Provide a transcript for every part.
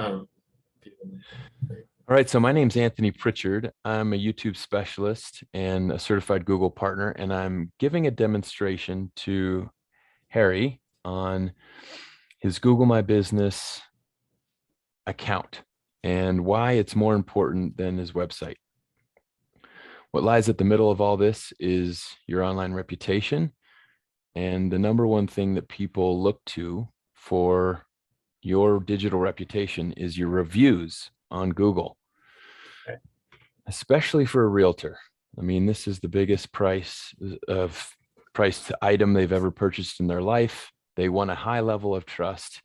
Um, All right, so my name's Anthony Prichard. I'm a YouTube specialist and a certified Google partner, and I'm giving a demonstration to Harry on his Google My Business account and why it's more important than his website. What lies at the middle of all this is your online reputation, and the number one thing that people look to for your digital reputation is your reviews on Google. Okay. Especially for a realtor. I mean, this is the biggest priced item they've ever purchased in their life. They want a high level of trust.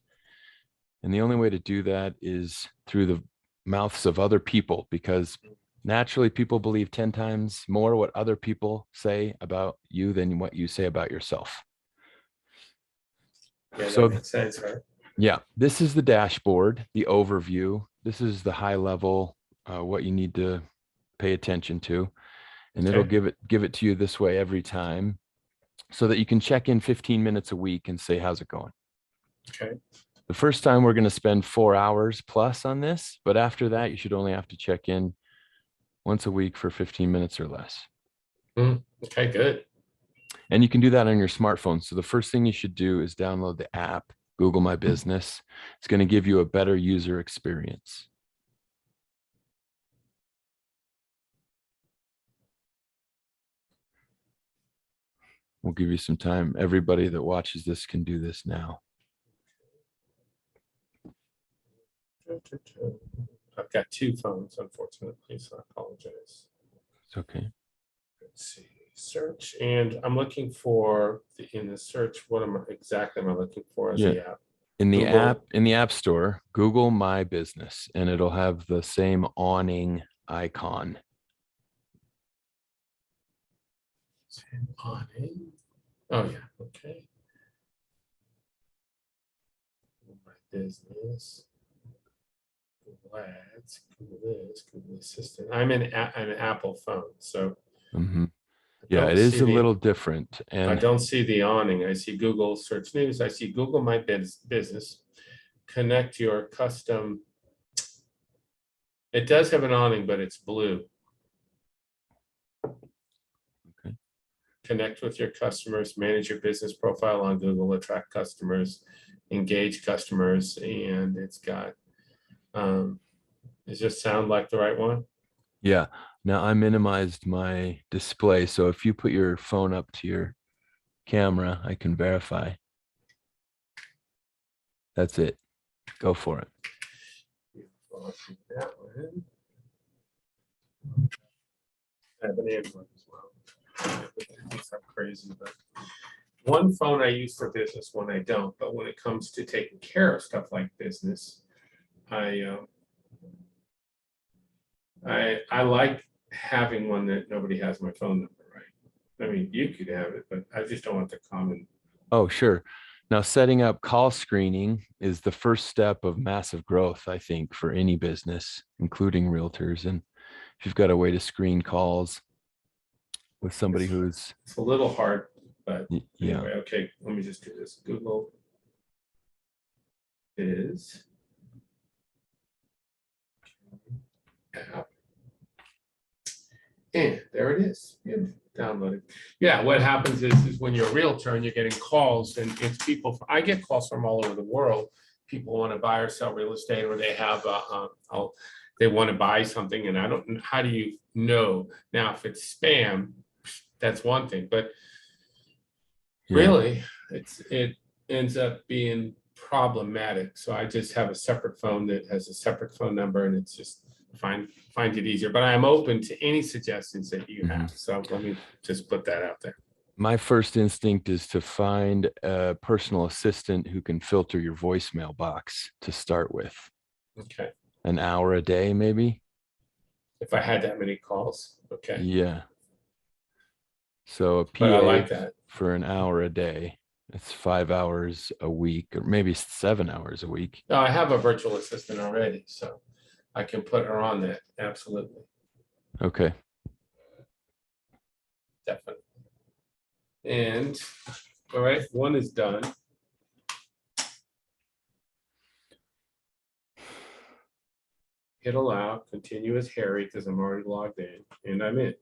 And the only way to do that is through the mouths of other people, because naturally people believe 10 times more what other people say about you than what you say about yourself. Yeah, So that makes sense, right? yeah, this is the dashboard, the overview. This is the high level, what you need to pay attention to, and it'll Okay. give it to you this way every time so that you can check in 15 minutes a week and say, how's it going? Okay. The first time we're going to spend 4 hours plus on this, but after that, you should only have to check in once a week for 15 minutes or less. Okay, good. And you can do that on your smartphone. So the first thing you should do is download the app, Google My Business. It's going to give you a better user experience. We'll give you some time. Everybody that watches this can do this now. I've got two phones, unfortunately, so I apologize. It's okay. Let's see. Search, and I'm looking for in the search. What exactly am I looking for as the app? In the Google. in the app store, Google My Business, and it'll have the same awning icon. Awning. Oh yeah. Okay. My business. Google Ads. Google this. Google Assistant. I'm an Apple phone, so. Yeah, it is a little different. I And don't see the awning. I see Google Search News. I see Google My Business. Connect your custom. It does have an awning, but it's blue. okay. Connect with your customers, manage your business profile on Google, attract customers, engage customers, and it's got, does this sound like the right one? Yeah. Now I minimized my display. So if you put your phone up to your camera, I can verify. That's it. Go for it. That one. I have an Android as well. It's not crazy, but one phone I use for business, one I don't. But when it comes to taking care of stuff like business, I like having one that nobody has my phone number, right? I mean, you could have it, but I just don't want the common. Oh, sure. Now, setting up call screening is the first step of massive growth, I think, for any business, including realtors. And if you've got a way to screen calls with somebody who's, It's a little hard, but yeah. anyway, okay, let me just do this. Google is app. And there it is. Downloaded. Yeah, what happens is when you're a realtor and you're getting calls, and it's people. I get calls from all over the world. People want to buy or sell real estate, or they have they want to buy something, and I don't. How do you know? Now, if it's spam, that's one thing, but really, it ends up being problematic. So I just have a separate phone that has a separate phone number, and it's just find it easier. But I'm open to any suggestions that you have. So let me just put that out there. My first instinct is to find a personal assistant who can filter your voicemail box to start with. Okay. An hour a day, maybe. If I had that many calls. Okay. Yeah. So a But I PA like that. for an hour a day. It's 5 hours a week, or maybe 7 hours a week. No, I have a virtual assistant already, so I can put her on that. Absolutely. Okay. Definitely. And all right, one is done. hit allow, continue as Harry because I'm already logged in, and I'm in.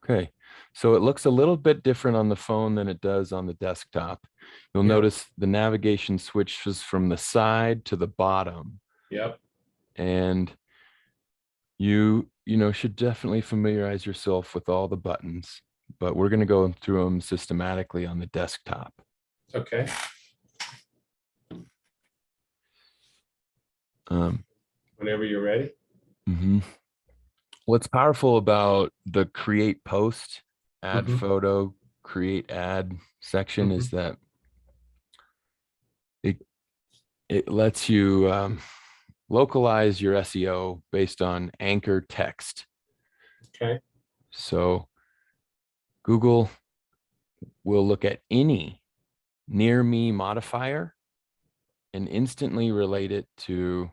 Okay, so it looks a little bit different on the phone than it does on the desktop. You'll Yep. notice the navigation switches from the side to the bottom, Yep. and you know should definitely familiarize yourself with all the buttons, but we're going to go through them systematically on the desktop. Okay. Whenever you're ready. Mhm. What's powerful about the create post, add photo, create ad section is that it lets you localize your SEO based on anchor text. Okay. So Google will look at any near me modifier and instantly relate it to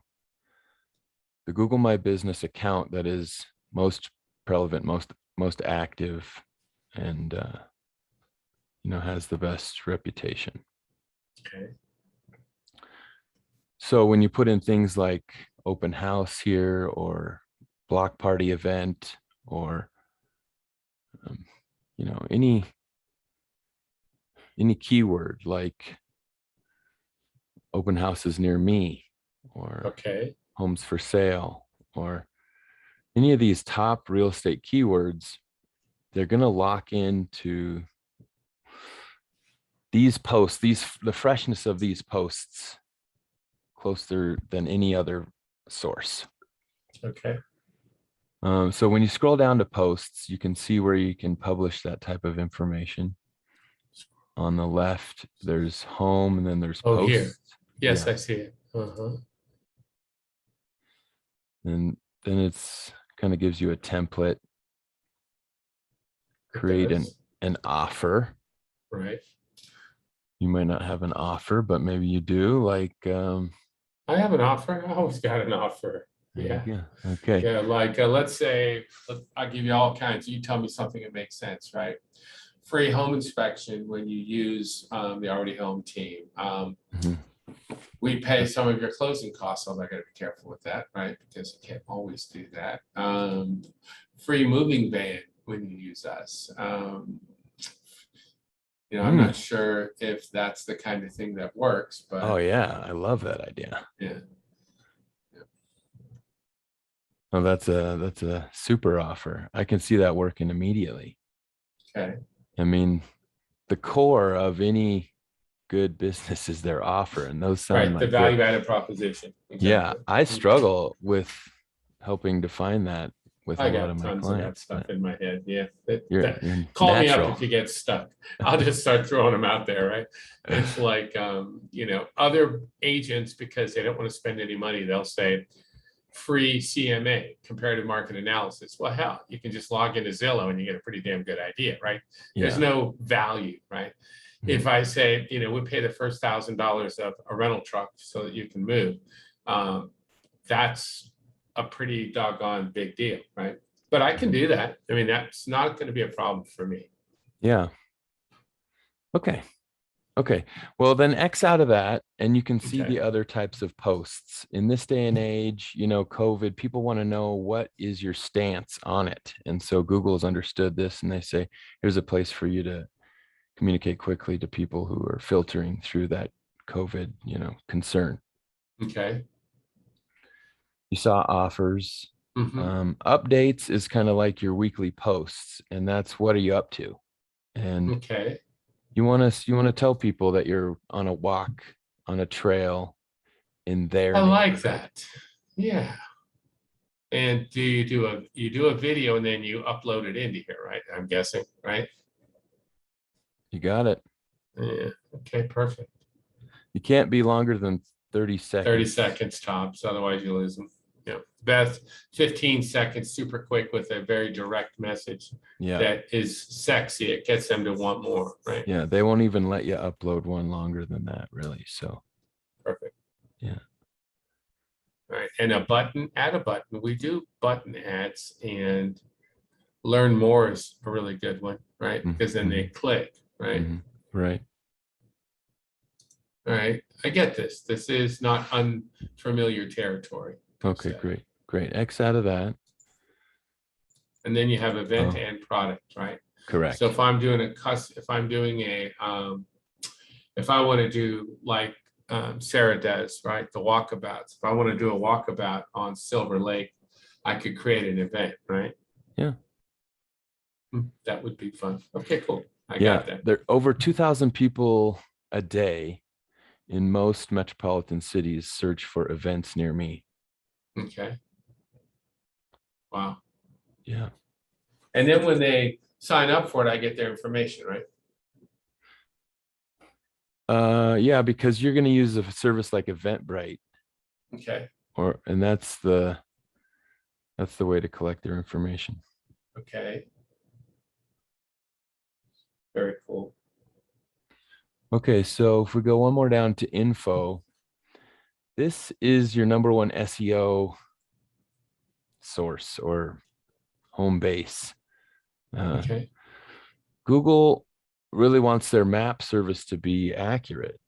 the Google My Business account that is most relevant, most active, and has the best reputation. Okay. So when you put in things like open house here, or block party event, or any keyword like open houses near me, or Okay. homes for sale, or any of these top real estate keywords, they're going to lock into these posts, the freshness of these posts closer than any other source. Okay. So when you scroll down to posts, you can see where you can publish that type of information. On the left, there's home, and then there's Oh, posts. here. Yes, Yeah. I see it. And then it's kind of gives you a template. Create an offer. Right. You might not have an offer, but maybe you do. Like I have an offer. I always got an offer. Yeah. Okay. Yeah. Like, let's say I'll give you all kinds. You tell me something that makes sense, right? Free home inspection when you use the Already Home team. We pay some of your closing costs, although I got to be careful with that, right? Because you can't always do that. Free moving van when you use us. I'm not sure if that's the kind of thing that works, but oh yeah, I love that idea. yeah. Oh, that's a super offer. I can see that working immediately. Okay. I mean, the core of any good business is their offer, and those sound Right, the like value good. added proposition. Yeah, Exactly. I struggle with helping define that with I a lot got of my tons of that clients. stuff in my head. Yeah. You're Call me up natural. if you get stuck. I'll just start throwing them out there, right? It's like, other agents, because they don't want to spend any money, they'll say free CMA, comparative market analysis. Well, hell, you can just log into Zillow and you get a pretty damn good idea, right? There's no value, right? If I say, we pay the first $1,000 of a rental truck so that you can move, that's a pretty doggone big deal, right? But I can do that. I mean, that's not going to be a problem for me. Yeah. Okay. Well, then X out of that, and you can see Okay. the other types of posts. In this day and age, COVID, people want to know what is your stance on it. And so Google has understood this, and they say, here's a place for you to communicate quickly to people who are filtering through that COVID, concern. Okay. You saw offers. Updates is kind of like your weekly posts, and that's what are you up to? And Okay. you want to tell people that you're on a walk, on a trail in their I like neighborhood. that. Yeah. And you do a video and then you upload it into here, right? I'm guessing, right? You got it. Yeah. Okay, perfect. You can't be longer than 30 seconds. 30 seconds tops, otherwise you lose them. Yeah. Best 15 seconds, super quick with a very direct message that is sexy. It gets them to want more, right? Yeah, they won't even let you upload one longer than that, really. So perfect. Yeah. All right. And add a button. We do button ads, and learn more is a really good one, right? Because then they click, right? Right. All right. I get this. This is not unfamiliar territory. Okay, great, great. X out of that. And then you have event Oh, and product, right? correct. So if I'm doing if I'm doing if I want to do like Sarah does, right, the walkabouts. If I want to do a walkabout on Silver Lake, I could create an event, right? Yeah. That would be fun. Okay, cool. I Yeah, got that. there are over 2,000 people a day in most metropolitan cities search for events near me. Okay. Wow. Yeah. And then when they sign up for it, I get their information, right? Yeah, because you're going to use a service like Eventbrite, Okay. and that's the way to collect their information. Okay. Very cool. Okay, so if we go one more down to info, this is your number one SEO source or home base. Okay. Google really wants their map service to be accurate.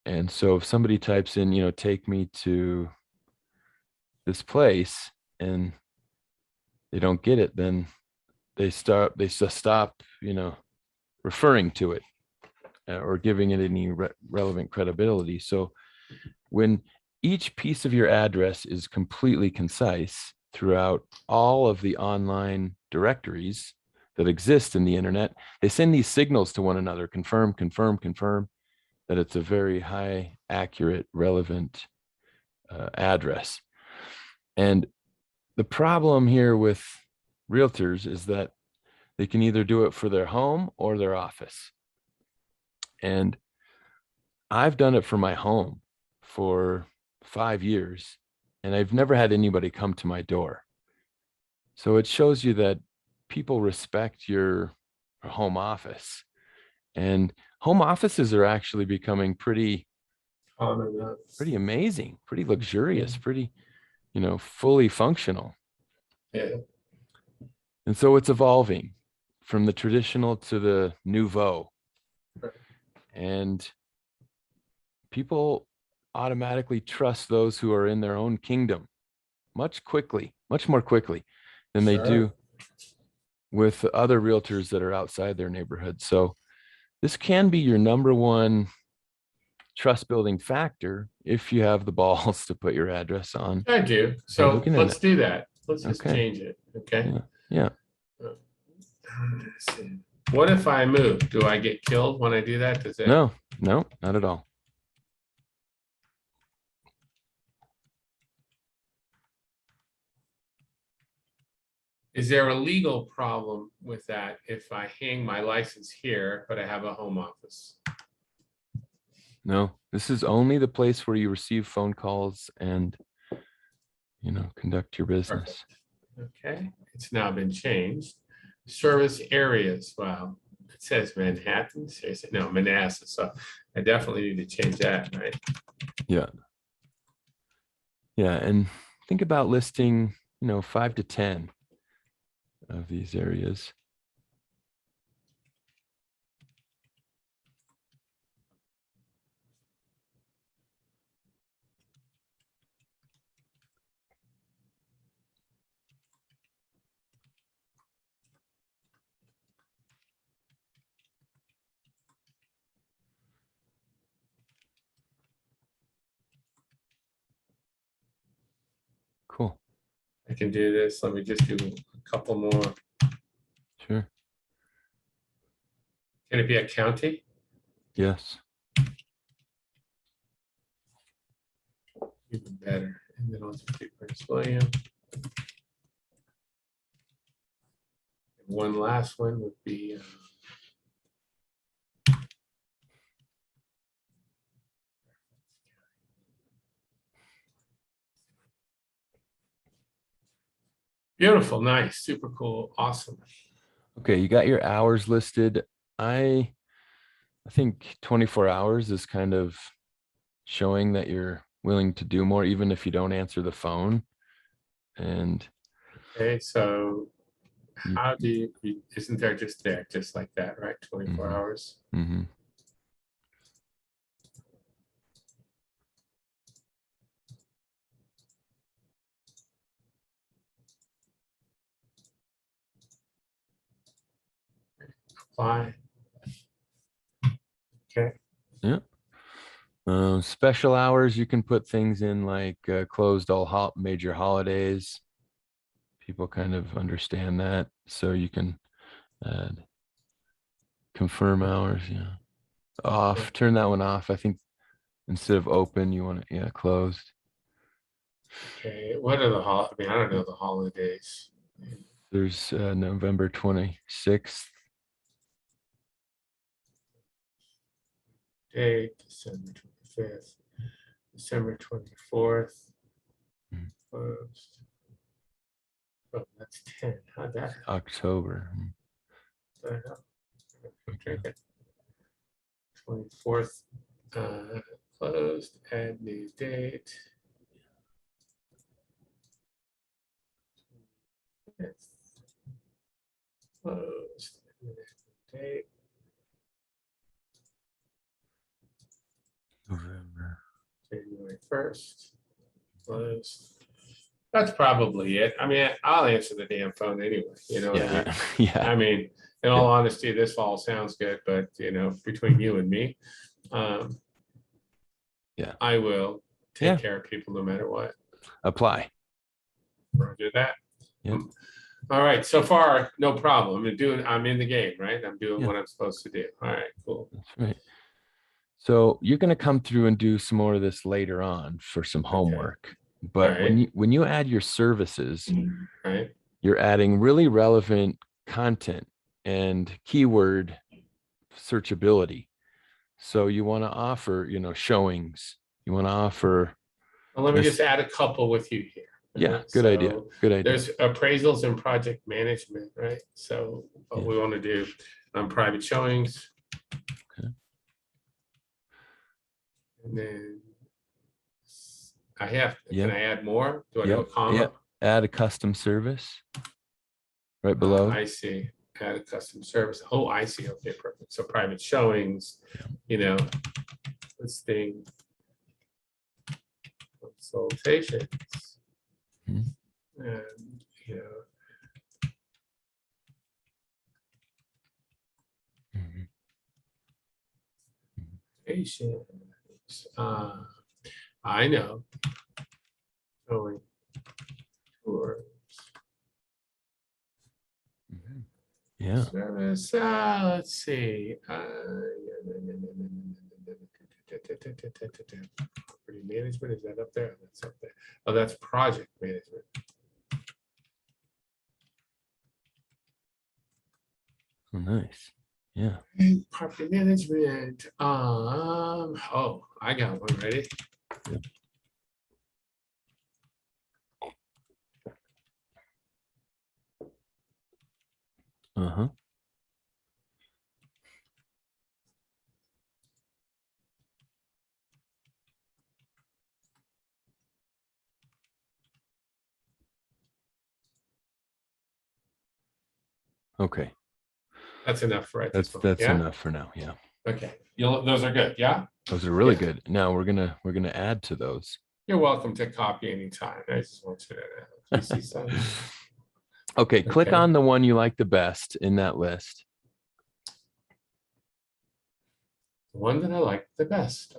And so if somebody types in, take me to this place and they don't get it, then they just stop, referring to it or giving it any relevant credibility. So when each piece of your address is completely concise throughout all of the online directories that exist in the internet, they send these signals to one another, confirm, confirm, confirm, that it's a very high, accurate, relevant address. And the problem here with realtors is that they can either do it for their home or their office. And I've done it for my home for 5 years, and I've never had anybody come to my door. So it shows you that people respect your home office, and home offices are actually becoming pretty amazing, pretty luxurious, pretty, fully functional. Yeah. And so it's evolving from the traditional to the nouveau. And people automatically trust those who are in their own kingdom much more quickly than they do with other realtors that are outside their neighborhood. So this can be your number one trust building factor if you have the balls to put your address on I do. the So public let's internet. do that. Let's just Okay. change it. Okay. Yeah. Yeah. Let's see. What if I move? Do I get killed when I do that? Does it? No, not at all. Is there a legal problem with that if I hang my license here, but I have a home office? No, this is only the place where you receive phone calls and, conduct your business. Perfect. Okay, it's now been changed. Service areas. Wow, it says Manhattan. Seriously, no, Manassas. So I definitely need to change that, right? Yeah. Yeah. And think about listing, 5 to 10 of these areas. Cool. I can do this. Let me just do a couple more. Sure. Can it be a county? Yes. Even better. And then I'll just do Prince William. One last one would be beautiful, nice, super cool, awesome. Okay, you got your hours listed. I think 24 hours is kind of showing that you're willing to do more, even if you don't answer the phone. And Okay, so how do you, isn't there just like that, right? 24 hours. Mm-hmm. apply. Okay. Yeah. Special hours, you can put things in like closed all major holidays. People kind of understand that. So you can add confirm hours. Yeah. Off, turn that one off. I think instead of open, you want it, yeah, closed. Okay, what are the I mean, I don't know the holidays. There's November 26th. Date, December 25th, December 24th. Mhm. Closed. Oh, that's 10. How'd that happen? October. Drink it. 24th, closed, add new date. Yes. Closed, date. November. January 1st, closed. That's probably it. I mean, I'll answer the damn phone anyway, you know what I mean? Yeah. Yeah. I mean, in all honesty, this all sounds good, but you know, between you and me, Yeah. I will Yeah. take care of people no matter what. Apply. Roger that. Yep. All right, so far, no problem. I'm in the game, right? I'm doing Yeah. what I'm supposed to do. All right, cool. That's right. So you're going to come through and do some more of this later on for some homework. But All right. when you add your services, Right. you're adding really relevant content and keyword searchability. So you want to offer, you know, showings. You want to offer. Well, let me this- just add a couple with you here. Yeah, right? good idea. So Good idea. There's appraisals and project management, right? So what we want to do private showings. Okay. And then can Yep. I add more? Do I do a Yep. comma? Yep. Add a custom service right below. I see. Add a custom service. Oh, I see. Okay, perfect. So private showings, you know, listing consultations. Mhm. And, you know, Mhm. patients. I know. Showing tours. Mhm. Yeah. Service, let's see. Property management, is that up there? That's up there. Oh, that's project management. Oh, nice. Yeah. Property management. Oh, I got one ready. Yep. Uh-huh. Okay. That's enough for right this That's moment. Yeah. enough for now. Yeah. Okay. Those are good. Yeah. Those are really Yeah. good. Now we're gonna add to those. You're welcome to copy anytime. I just want you to know. You see something? Okay, click Okay. on the one you like the best in that list. The one that I like the best.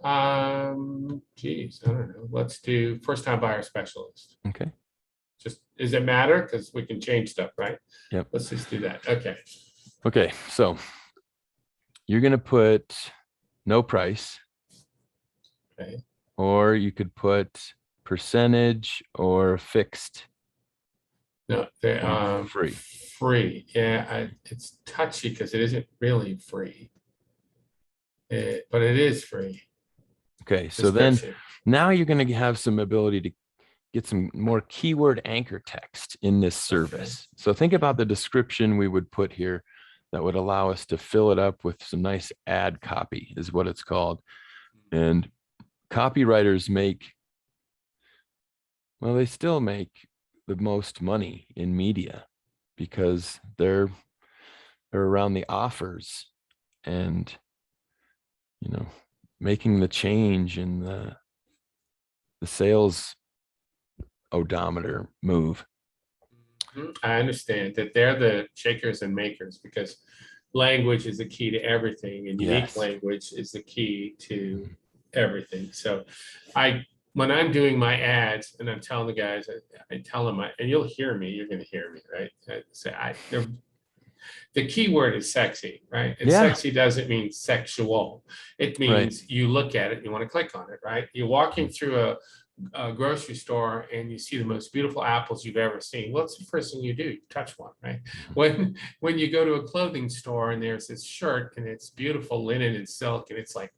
Geez, I don't know. Let's do first time buyer specialist. Okay. Just, does it matter? Because we can change stuff, right? Yep. Let's just do that. Okay. Okay, so you're gonna put no price, Okay. or you could put percentage or fixed. No, Or free. Free. Yeah, it's touchy because it isn't really free. But it is free. Okay, so then Description. now you're gonna have some ability to get some more keyword anchor text in this service. So think about the description we would put here that would allow us to fill it up with some nice ad copy, is what it's called. And copywriters they still make the most money in media because they're around the offers and, you know, making the change in the sales odometer move. I understand that they're the shakers and makers because language is the key to everything, and unique Yes. language is the key to everything. So when I'm doing my ads and I'm telling the guys, I tell them, and you'll hear me, you're going to hear me, right? The key word is sexy, right? And Yeah. sexy doesn't mean sexual. It Right. means you look at it, and you want to click on it, right? You're walking through a grocery store and you see the most beautiful apples you've ever seen. What's the first thing you do? You touch one, right? When you go to a clothing store and there's this shirt and it's beautiful linen and silk, and it's like,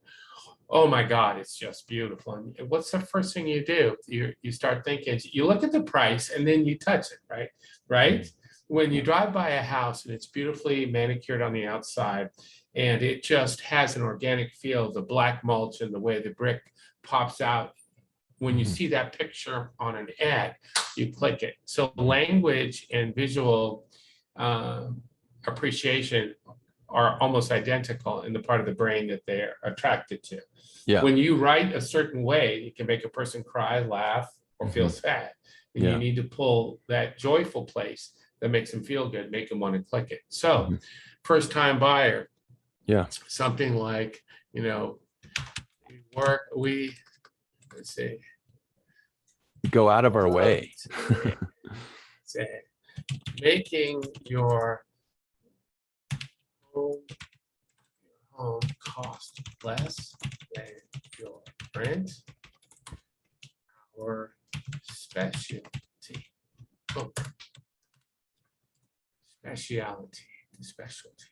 oh my God, it's just beautiful. And what's the first thing you do? You start thinking, you look at the price and then you touch it, right? Right? When you drive by a house and it's beautifully manicured on the outside and it just has an organic feel, the black mulch and the way the brick pops out, when you see that picture on an ad, you click it. So language and visual appreciation are almost identical in the part of the brain that they're attracted to. Yeah. When you write a certain way, it can make a person cry, laugh, or feel sad. And you need to pull that joyful place that makes them feel good, make them want to click it. So first time buyer, something like, let's see. Go out of our way. Say, making your home cost less than your rent or specialty. Oh. Specialty.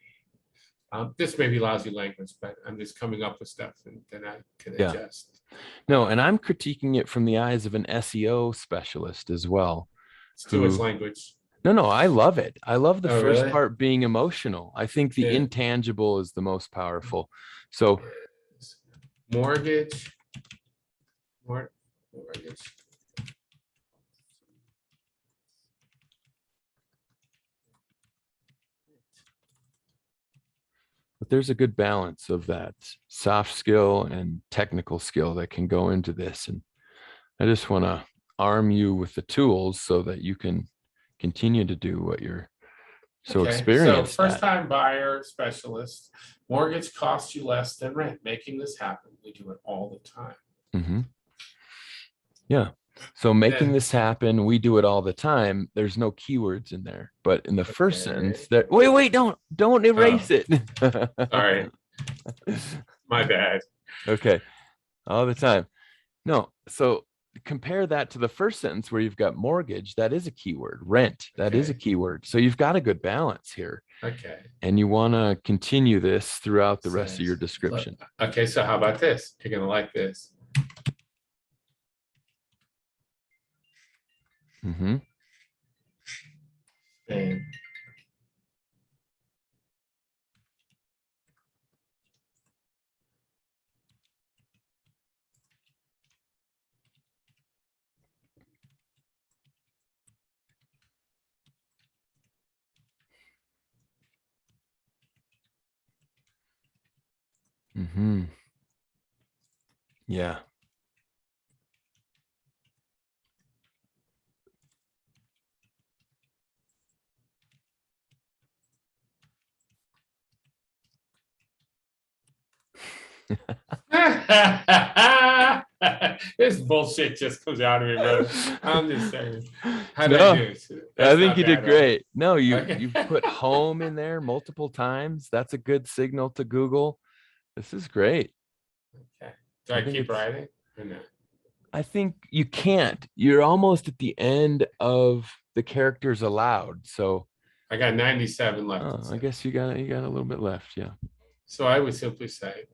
This may be lousy language, but I'm just coming up with stuff and then I can adjust. No, and I'm critiquing it from the eyes of an SEO specialist as well. It's too much language. No, I love it. I love the first really? part being emotional. I think the intangible is the most powerful. So mortgage. But there's a good balance of that soft skill and technical skill that can go into this. And I just want to arm you with the tools so that you can continue to do what you're so experienced. So first time buyer specialist, mortgage costs you less than rent. Making this happen, we do it all the time. Yeah. So making this happen, we do it all the time. There's no keywords in there, but in the first sentence, wait, don't erase it. All right, my bad. Okay, all the time. No, so compare that to the first sentence where you've got mortgage. That is a keyword. Rent. That is a keyword. So you've got a good balance here. Okay. And you want to continue this throughout the rest of your description. Okay, so how about this? You're gonna like this. And Yeah. This bullshit just comes out of me, brother. I'm just saying. How did No, I do? I think you did great. Right? No, you put Okay. home in there multiple times. That's a good signal to Google. This is great. Okay. Do I keep writing or no? I think you can't. You're almost at the end of the characters allowed. So I got 97 left. Oh, I guess you got a little bit left. Yeah. So I would simply say,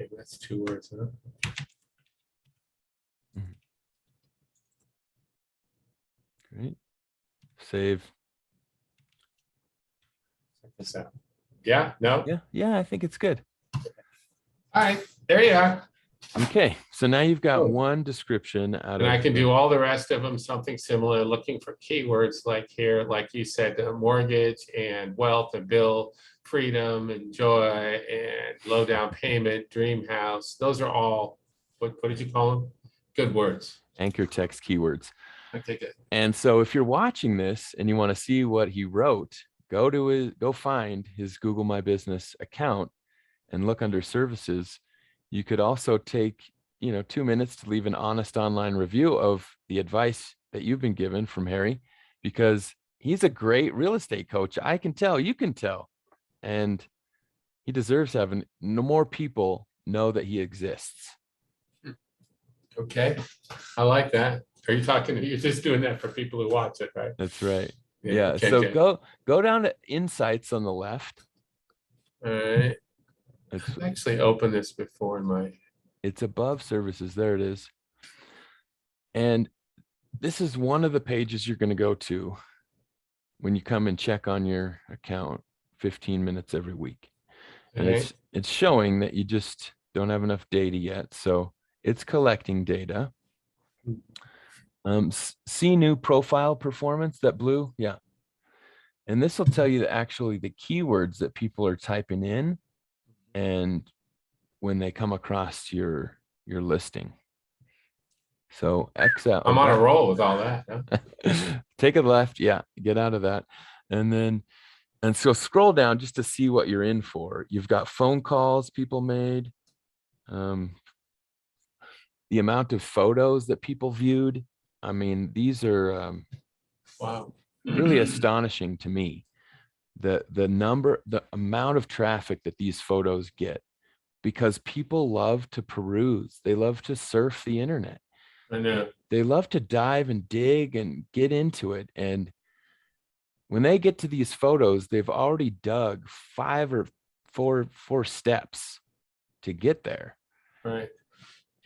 okay, that's 2 words, huh? Great. Save. Check this out. Yeah, no? Yeah, I think it's good. All right, there you are. Okay, so now you've got Cool. one description out And I of can the, do all the rest of them, something similar, looking for keywords like here, like you said, mortgage and wealth and bill, freedom and joy and low down payment, dream house. Those are all, what did you call them? Good words. anchor text keywords. Okay, good. And so if you're watching this and you want to see what he wrote, go find his Google My Business account and look under services. You could also take, 2 minutes to leave an honest online review of the advice that you've been given from Harry, because he's a great real estate coach. I can tell, you can tell, and he deserves having no more people know that he exists. Okay, I like that. Are you talking, you're just doing that for people who watch it, right? That's right. Yeah. Okay, So good. go down to insights on the left. All right. It's I've actually opened this before in my, it's above services. There it is. And this is one of the pages you're going to go to when you come and check on your account 15 minutes every week. And all right. it's showing that you just don't have enough data yet. So it's collecting data. See new profile performance, that blue. Yeah. And this will tell you that actually the keywords that people are typing in and when they come across your listing. So X out. I'm on a roll with all that. Huh? Take a left. Yeah. Get out of that. And so scroll down just to see what you're in for. You've got phone calls people made, the amount of photos that people viewed. I mean, these are Wow. really astonishing to me. The amount of traffic that these photos get, because people love to peruse. They love to surf the internet. I know. They love to dive and dig and get into it. And when they get to these photos, they've already dug 5 or 4 steps to get there. Right.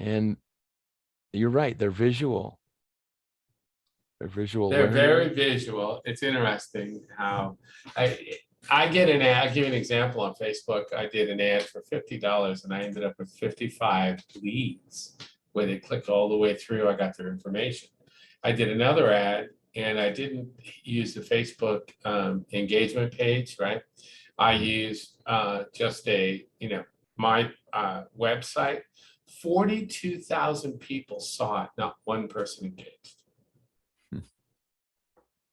And you're right, they're visual. They're visual They're learners. very visual. It's interesting how I get an ad. I'll give you an example on Facebook. I did an ad for $50 and I ended up with 55 leads where they clicked all the way through. I got their information. I did another ad and I didn't use the Facebook engagement page, right? I used just my website. 42,000 people saw it, not one person engaged.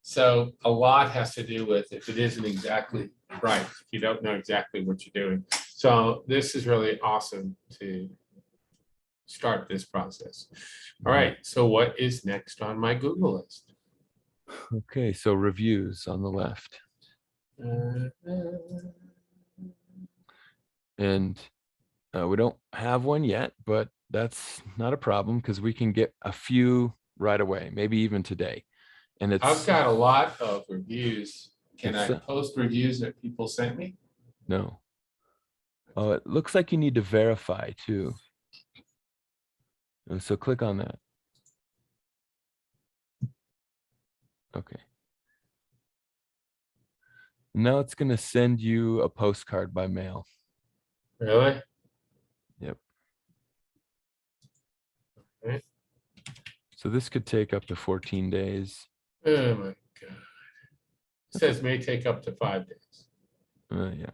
So a lot has to do with if it isn't exactly right, if you don't know exactly what you're doing. So this is really awesome to start this process. All right, so what is next on my Google list? Okay, so reviews on the left. And we don't have one yet, but that's not a problem because we can get a few right away, maybe even today. And I've got a lot of reviews. Can I it's post reviews that people sent me? no. Oh, it looks like you need to verify too. And so click on that. Okay. Now it's going to send you a postcard by mail. Really? Yep. Right. So this could take up to 14 days. Oh my God. It says may take up to 5 days. Yeah.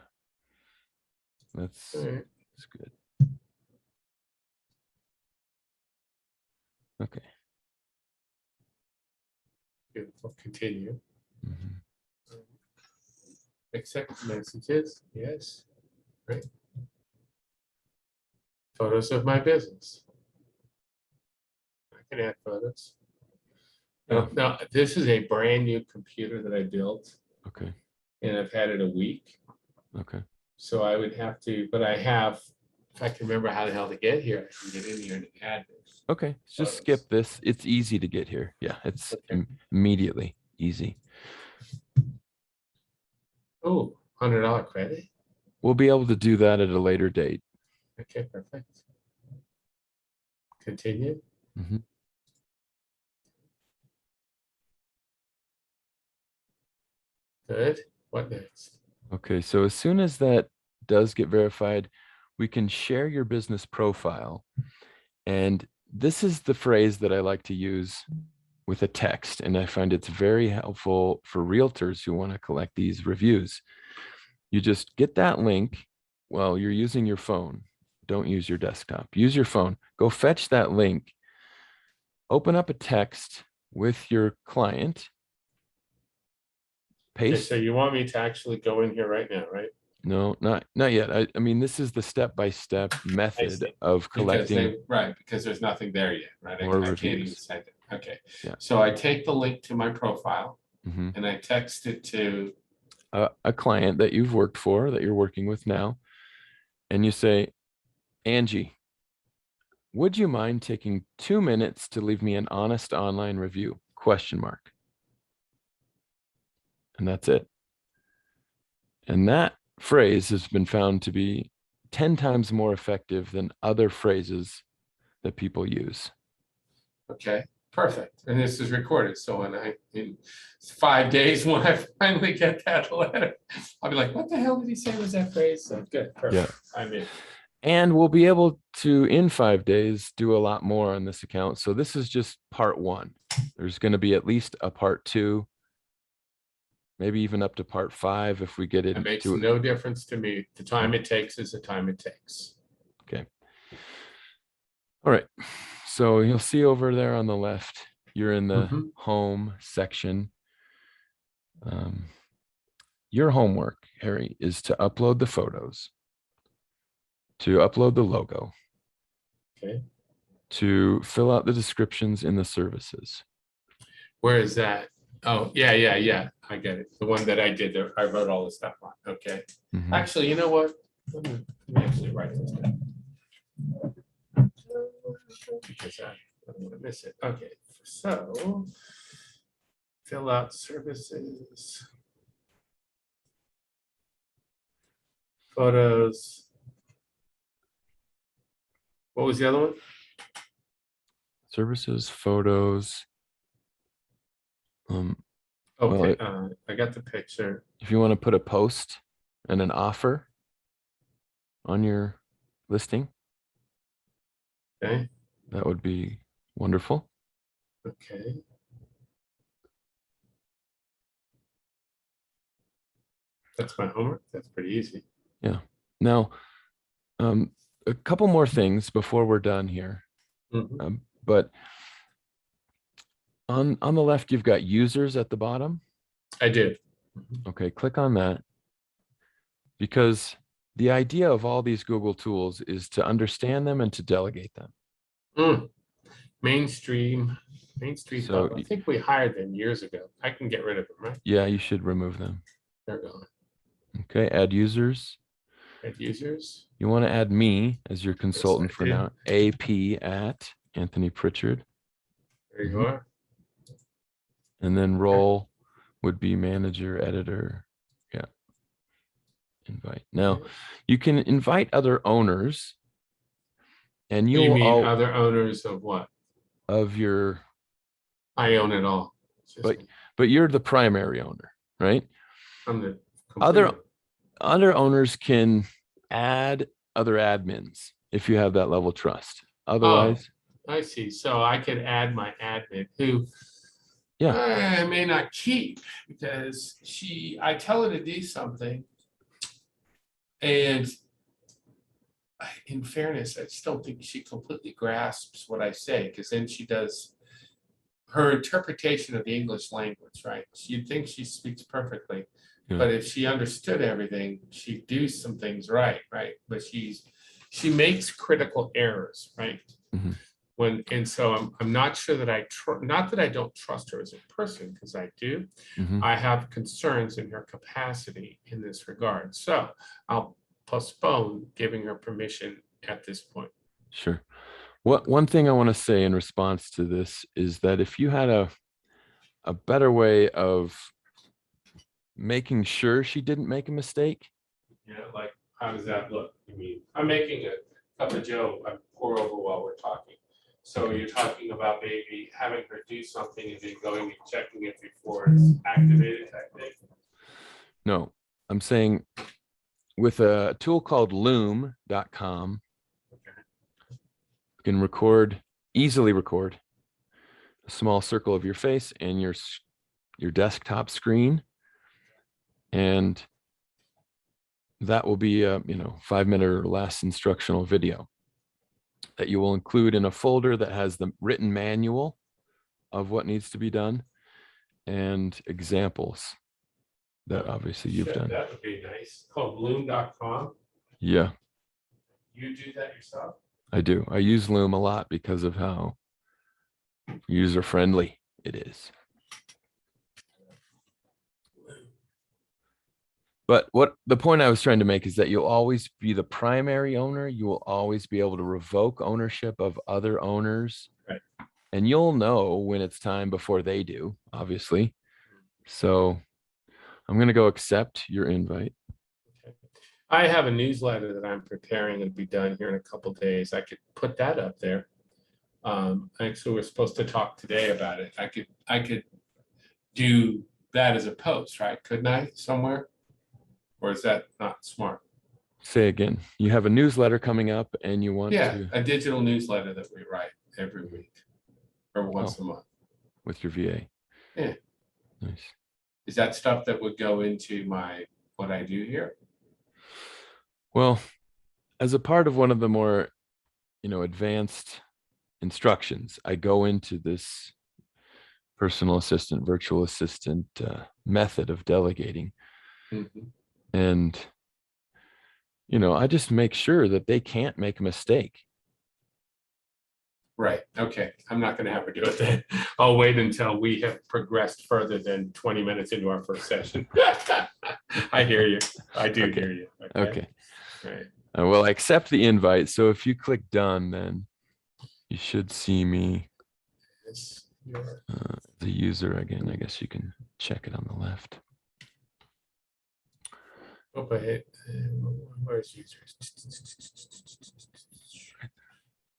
That's good. Okay. Beautiful. Continue. Mhm. Accept messages. Yes. Right. Photos of my business. I can add photos. Yeah. Now, this is a brand new computer that I built Okay. and I've had it a week. Okay. So I would have to, but I have, if I can remember how the hell to get here, I can get in here and add this. Okay. Just skip this. It's easy to get here. Yeah. It's Okay. immediately easy. Oh, $100 credit. We'll be able to do that at a later date. Okay, perfect. Continue. Mhm. Good. What next? Okay. So as soon as that does get verified, we can share your business profile. And this is the phrase that I like to use with a text. And I find it's very helpful for realtors who want to collect these reviews. You just get that link while you're using your phone. Don't use your desktop. Use your phone. Go fetch that link. Open up a text with your client. Okay, Paste. so you want me to actually go in here right now, right? No, not yet. I mean, this is the step-by-step method see. of collecting Because there's nothing there yet, right? more I can't even reviews. send it. Okay. Yeah. So I take the link to my profile Mhm. and I text it to, A client that you've worked for, that you're working with now, and you say, Angie, would you mind taking 2 minutes to leave me an honest online review? Question mark. And that's it. And that phrase has been found to be 10 times more effective than other phrases that people use. okay, perfect. And this is recorded. So in 5 days, when I finally get that letter, I'll be like, what the hell did he say was that phrase? So good, perfect. I'm in. And we'll be able to, in 5 days, do a lot more on this account. So this is just part 1. There's going to be at least a part 2, maybe even up to part 5 if we get It makes into it. no difference to me. The time it takes is the time it takes. Okay. All right. So you'll see over there on the left, you're in the home section. Your homework, Harry, is to upload the photos, to upload the logo, Okay. to fill out the descriptions in the services. Where is that? Oh, yeah. I get it. The one that I did there. I wrote all the stuff on. Okay. Mhm. Actually, you know what? Let me actually write this down. Because I don't want to miss it. Okay. So fill out services, photos. What was the other one? Services, photos. Okay. Well, I got the picture. if you want to put a post and an offer on your listing, Okay. that would be wonderful. Okay. That's my homework. That's pretty easy. Yeah. Now, a couple more things before we're done here. But on the left, you've got users at the bottom. I did. Okay, click on that, because the idea of all these Google tools is to understand them and to delegate them. Mainstream. So I think we hired them years ago. I can get rid of them, right? yeah, you should remove them. They're gone. Okay, add users. Add users. You want to add me as your consultant for do. now. AP at Anthony Prichard. There you are. And then role would be manager, editor. Yeah. Invite. Now, you can invite other owners, and You you'll mean all other owners of what? of your, I own it all. It's just but me. but you're the primary owner, right? I'm the Other complete. owners can add other admins if you have that level of trust. Oh, Otherwise, I see. So I could add my admin who yeah, I may not keep because I tell her to do something. And in fairness, I just don't think she completely grasps what I say, because then she does her interpretation of the English language, right? You'd think she speaks perfectly, Yeah. but if she understood everything, she'd do some things right? But she makes critical errors, right? Mhm. And so I'm not sure that not that I don't trust her as a person, because I do. Mhm. I have concerns in her capacity in this regard. So I'll postpone giving her permission at this point. Sure. One thing I want to say in response to this is that if you had a better way of making sure she didn't make a mistake. Yeah, like, how does that look? I mean, I'm making a cup of Joe, I pour over while we're talking. So you're talking about maybe having her do something and then going and checking it before it's activated type thing? No, I'm saying with a tool called loom.com, Okay. you can easily record a small circle of your face and your desktop screen. And that will be a 5-minute or less instructional video that you will include in a folder that has the written manual of what needs to be done and examples that obviously you've done. That would be nice. Called loom.com. Yeah, You do that yourself? I do. I use Loom a lot because of how user-friendly it is. But what the point I was trying to make is that you'll always be the primary owner. You will always be able to revoke ownership of other owners. Right. And you'll know when it's time before they do, obviously. So I'm going to go accept your invite. Okay. I have a newsletter that I'm preparing and be done here in a couple of days. I could put that up there. Actually, we're supposed to talk today about it. I could do that as a post, right? Couldn't I, somewhere? Or is that not smart? Say again, you have a newsletter coming up and you want to. A digital newsletter that we write every week or once a month. With your VA. Yeah. Nice. Is that stuff that would go into what I do here? Well, as a part of one of the more, advanced instructions, I go into this personal assistant, virtual assistant method of delegating. Mm-hmm. And, I just make sure that they can't make a mistake. Right. Okay. I'm not going to have her do it then. I'll wait until we have progressed further than 20 minutes into our first session. I hear you. I do hear you. Okay. Right. Well, I accept the invite. So if you click done, then you should see me the user again. I guess you can check it on the left. Oh, but where's users?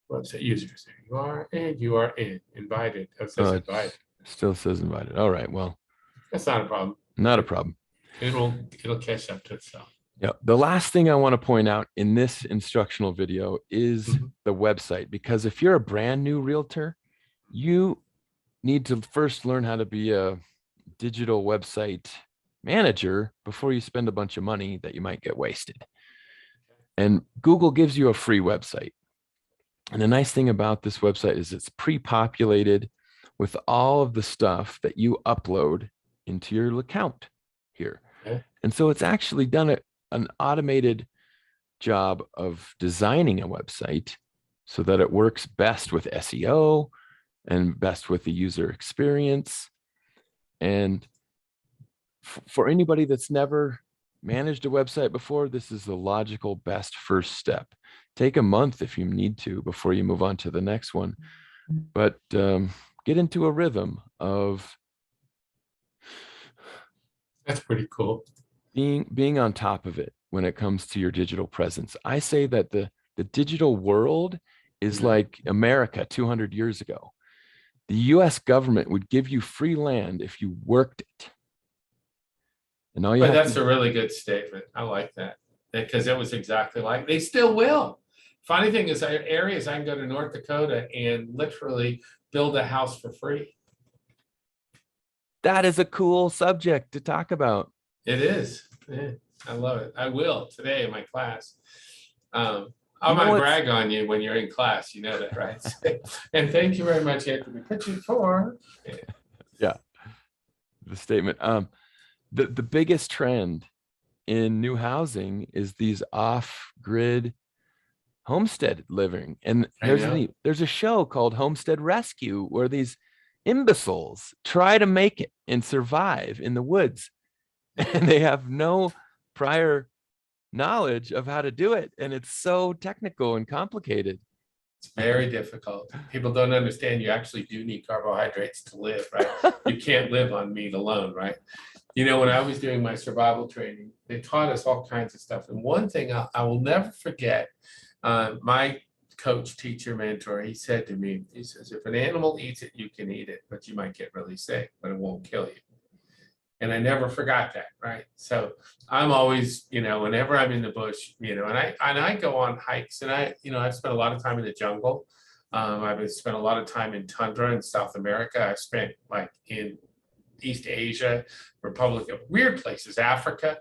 Website users. There you are, and you are invited. It says invited. Still says invited. All right. Well, that's not a problem. Not a problem. It'll catch up to itself. Yeah. The last thing I want to point out in this instructional video is the website, because if you're a brand new realtor, you need to first learn how to be a digital website manager before you spend a bunch of money that you might get wasted. And Google gives you a free website. And the nice thing about this website is it's pre-populated with all of the stuff that you upload into your account here. Okay. And so it's actually done an automated job of designing a website so that it works best with SEO and best with the user experience. And for anybody that's never managed a website before, this is the logical best first step. Take a month if you need to before you move on to the next one, but get into a rhythm of that's pretty cool. Being on top of it when it comes to your digital presence. I say that the digital world is like America 200 years ago. The US government would give you free land if you worked it. And all you have that's a really good statement. I like that, because it was exactly like they still will. Funny thing is, areas I can go to North Dakota and literally build a house for free. That is a cool subject to talk about. It is. Yeah, I love it. I will today in my class. I might brag on you when you're in class. You know that, right? And thank you very much, Anthony Prichard, for. Yeah, the statement. The biggest trend in new housing is these off-grid homestead living. And there's a show called Homestead Rescue where these imbeciles try to make it and survive in the woods. And they have no prior knowledge of how to do it. And it's so technical and complicated. It's very difficult. People don't understand you actually do need carbohydrates to live, right? You can't live on meat alone, right? When I was doing my survival training, they taught us all kinds of stuff. And one thing I will never forget, my coach, teacher, mentor, he said to me, he says, if an animal eats it, you can eat it, but you might get really sick, but it won't kill you. And I never forgot that, right? So I'm always, whenever I'm in the bush, and I go on hikes, and I've spent a lot of time in the jungle. I've spent a lot of time in tundra in South America. I've spent like in East Asia, Republic of weird places, Africa.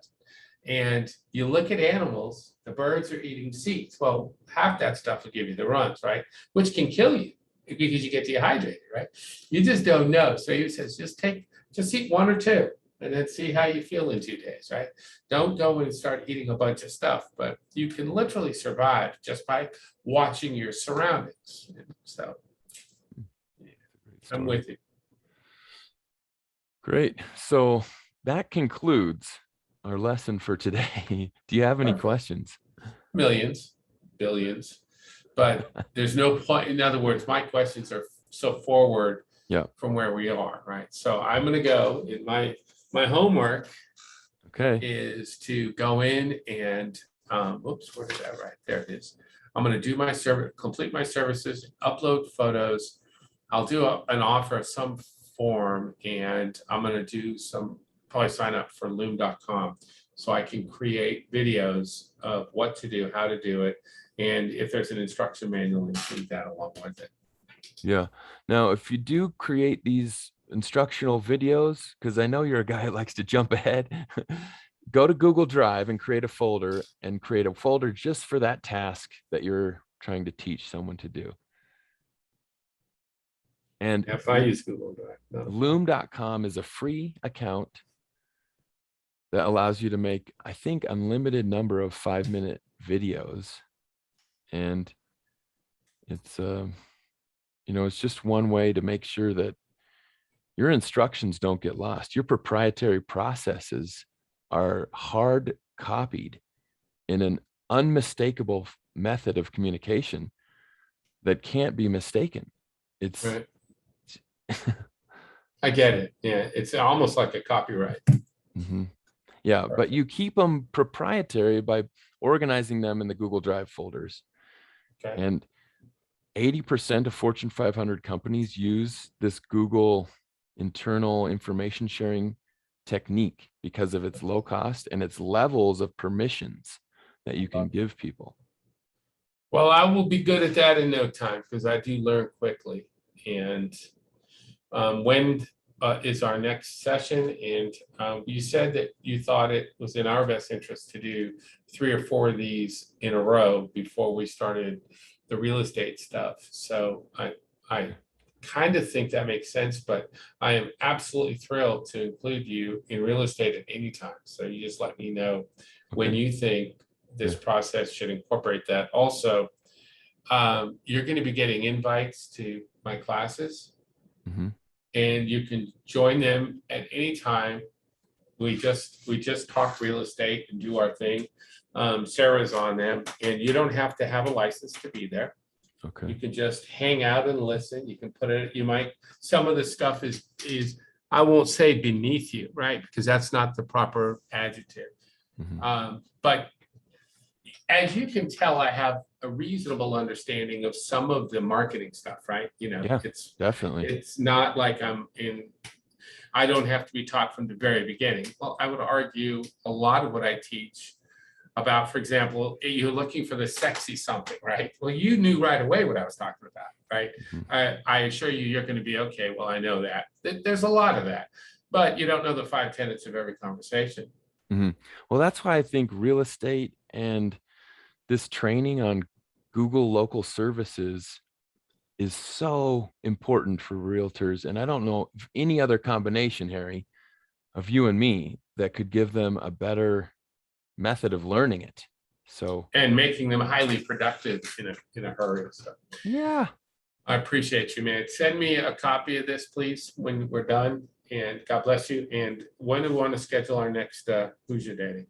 And you look at animals, the birds are eating seeds. Well, half that stuff will give you the runs, right? Which can kill you because you get dehydrated, right? You just don't know. So he says, just eat one or two and then see how you feel in 2 days, right? Don't go and start eating a bunch of stuff, but you can literally survive just by watching your surroundings. So I'm with you. Great. So that concludes our lesson for today. Do you have any questions? Millions, billions, but there's no point. In other words, my questions are so forward from where we are, right? So I'm going to go in my homework is to go in and whoops, where did I write? There it is. I'm going to do my service, complete my services, upload photos. I'll do an offer of some form, and I'm going to do probably sign up for loom.com so I can create videos of what to do, how to do it, and if there's an instruction manual, include that along with it. Yeah. Now, if you do create these instructional videos, because I know you're a guy that likes to jump ahead, go to Google Drive and create a folder just for that task that you're trying to teach someone to do. And if I use Google Drive, no. Loom.com is a free account that allows you to make, I think, unlimited number of 5-minute videos. And it's, it's just one way to make sure that your instructions don't get lost. Your proprietary processes are hard copied in an unmistakable method of communication that can't be mistaken. It's right. I get it. Yeah, it's almost like a copyright. Mm-hmm. Yeah, perfect. But you keep them proprietary by organizing them in the Google Drive folders. Okay. And 80% of Fortune 500 companies use this Google internal information sharing technique because of its low cost and its levels of permissions that you can give people. Well, I will be good at that in no time because I do learn quickly. And when is our next session? And you said that you thought it was in our best interest to do 3 or 4 of these in a row before we started the real estate stuff. So I kind of think that makes sense, but I am absolutely thrilled to include you in real estate at any time. So you just let me know when you think this process should incorporate that. Also, you're going to be getting invites to my classes. Mm-hmm. And you can join them at any time. We just talk real estate and do our thing. Sarah's on them, and you don't have to have a license to be there. Okay. You can just hang out and listen. You can put it. Some of the stuff is I won't say beneath you, right? Because that's not the proper adjective. Mm-hmm. But as you can tell, I have a reasonable understanding of some of the marketing stuff, right? It's definitely. It's not like I don't have to be taught from the very beginning. Well, I would argue a lot of what I teach about, for example, you're looking for the sexy something, right? Well, you knew right away what I was talking about, right? Mm-hmm. I assure you're going to be okay. Well, I know that. There's a lot of that, but you don't know the 5 tenets of every conversation. Mm-hmm. Well, that's why I think real estate and this training on Google local services is so important for realtors. And I don't know of any other combination, Harry, of you and me that could give them a better method of learning it. So, and making them highly productive in a hurry. So yeah, I appreciate you, man. Send me a copy of this, please, when we're done. And God bless you. And when do we want to schedule our next Who's Your Daddy?